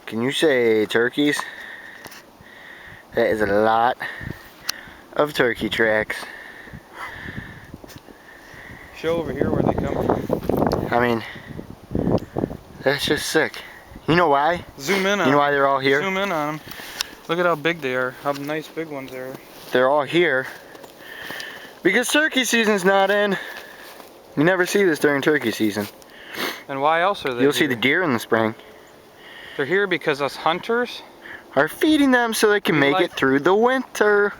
Can you say turkeys? That is a lot of turkey tracks. Show over here where they come from. I mean, that's just sick. You know why? Zoom in on them. You know why they're all here? Zoom in on them. Look at how big they are. How nice big ones they are. They're all here because turkey season's not in. You never see this during turkey season. And why else are they You'll here? see the deer in the spring. They're here because us hunters are feeding them so they can make it through the winter.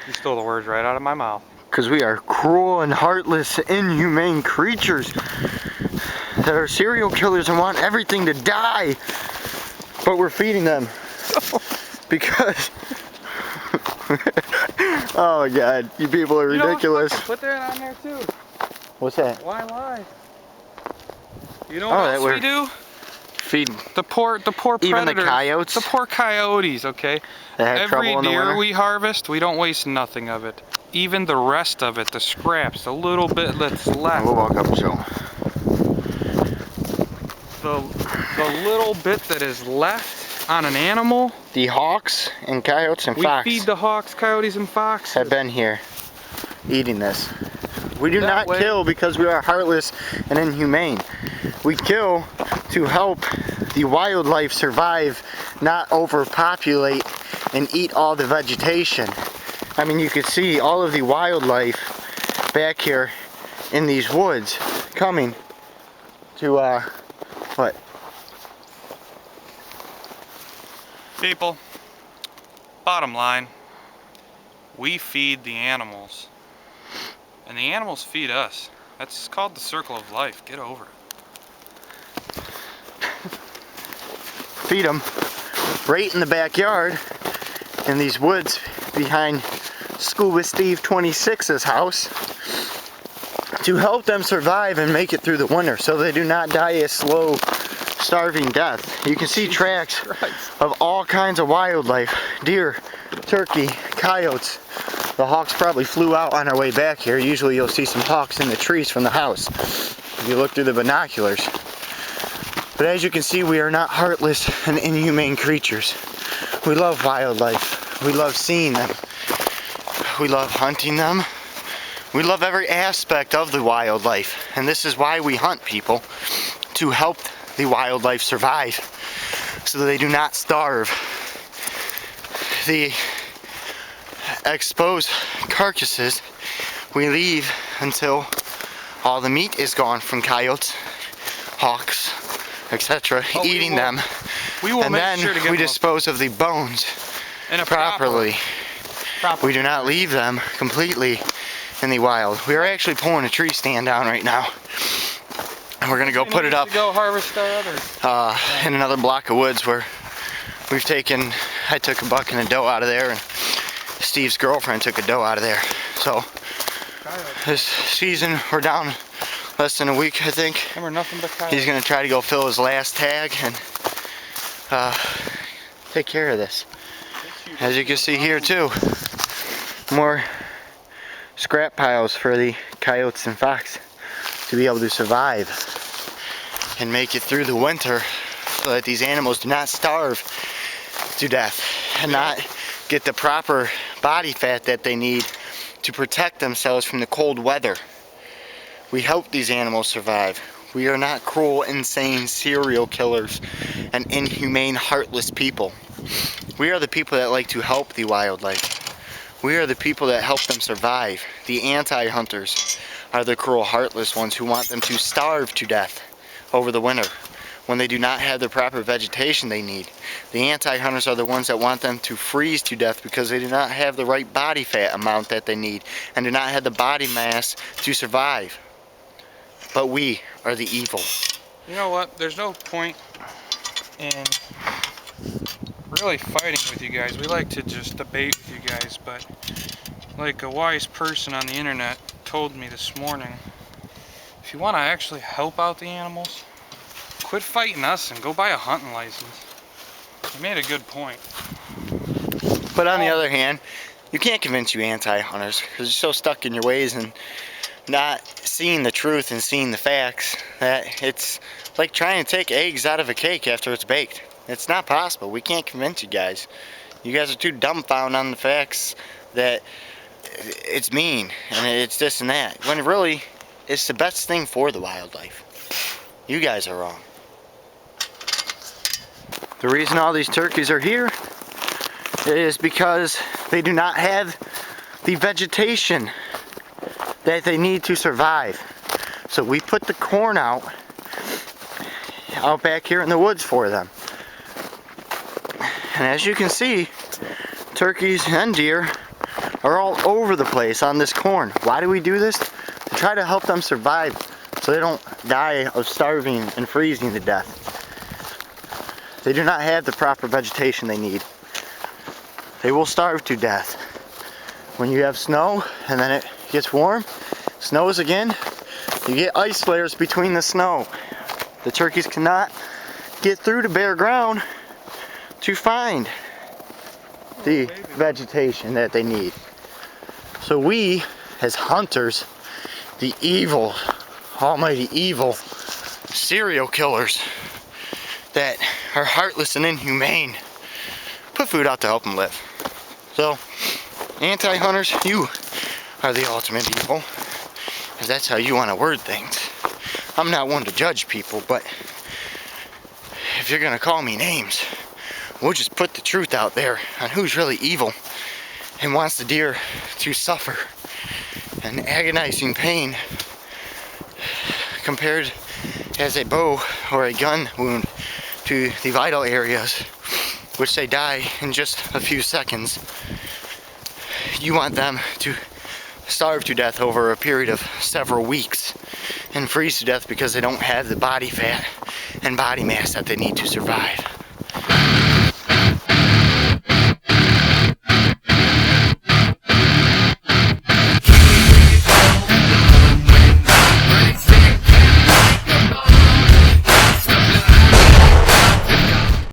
You stole the words right out of my mouth. Because we are cruel and heartless, inhumane creatures that are serial killers and want everything to die. But we're feeding them. Because... oh my god, you people are ridiculous. Put that on there too. What's that? Why lie? You know what else we do? Feed the poor predators. Even the coyotes? The poor coyotes, okay? Every deer we harvest, we don't waste nothing of it. Even the rest of it, the scraps, the little bit that's left. We'll walk up and show. The little bit that is left on an animal. The hawks and coyotes and fox. We feed the hawks, coyotes, and foxes. Have been here eating this. We do not kill because we are heartless and inhumane. We kill to help the wildlife survive, not overpopulate and eat all the vegetation. I mean, you can see all of the wildlife back here in these woods coming to, what? People, bottom line, we feed the animals. And the animals feed us. That's called the circle of life. Get over it. Feed them right in the backyard in these woods behind Scuba Steve 26's house to help them survive and make it through the winter so they do not die a slow, starving death. You can see tracks of all kinds of wildlife. Deer, turkey, coyotes. The hawks probably flew out on our way back here. Usually you'll see some hawks in the trees from the house if you look through the binoculars. But as you can see, we are not heartless and inhumane creatures. We love wildlife. We love seeing them. We love hunting them. We love every aspect of the wildlife. And this is why we hunt, people. To help the wildlife survive. So that they do not starve. The exposed carcasses we leave until all the meat is gone from coyotes, hawks, etc. Eating them. We will and make then sure to get we dispose of the bones properly. We do not leave them completely in the wild. We are actually pulling a tree stand down right now. And we're gonna go put it up go harvest our others. In another block of woods where we've taken, I took a buck and a doe out of there, and Steve's girlfriend took a doe out of there. So this season we're down less than a week, I think. And we're nothing but coyotes. He's gonna try to go fill his last tag and take care of this. As you can see here too, more scrap piles for the coyotes and fox to be able to survive and make it through the winter so that these animals do not starve to death and not get the proper body fat that they need to protect themselves from the cold weather. We help these animals survive. We are not cruel, insane serial killers and inhumane, heartless people. We are the people that like to help the wildlife. We are the people that help them survive. The anti-hunters are the cruel, heartless ones who want them to starve to death over the winter when they do not have the proper vegetation they need. The anti-hunters are the ones that want them to freeze to death because they do not have the right body fat amount that they need and do not have the body mass to survive. But we are the evil. You know what? There's no point in really fighting with you guys. We like to just debate with you guys, but like a wise person on the internet told me this morning, if you want to actually help out the animals, quit fighting us and go buy a hunting license. He made a good point. But on the other hand, you can't convince you anti-hunters because you're so stuck in your ways and not seeing the truth and seeing the facts that it's like trying to take eggs out of a cake after it's baked. It's not possible. We can't convince you guys. You guys are too dumbfounded on the facts that it's mean and it's this and that. When really, it's the best thing for the wildlife. You guys are wrong. The reason all these turkeys are here is because they do not have the vegetation that they need to survive. So we put the corn out back here in the woods for them. And as you can see, turkeys and deer are all over the place on this corn. Why do we do this? To try to help them survive so they don't die of starving and freezing to death. They do not have the proper vegetation they need. They will starve to death. When you have snow and then it gets warm, snows again, you get ice layers between the snow. The turkeys cannot get through to bare ground to find the vegetation that they need. So we, as hunters, the evil, almighty evil serial killers that are heartless and inhumane, put food out to help them live. So, anti-hunters, you are the ultimate evil, if that's how you want to word things. I'm not one to judge people, but if you're gonna call me names, we'll just put the truth out there on who's really evil and wants the deer to suffer an agonizing pain compared as a bow or a gun wound to the vital areas, which they die in just a few seconds. You want them to starve to death over a period of several weeks and freeze to death because they don't have the body fat and body mass that they need to survive.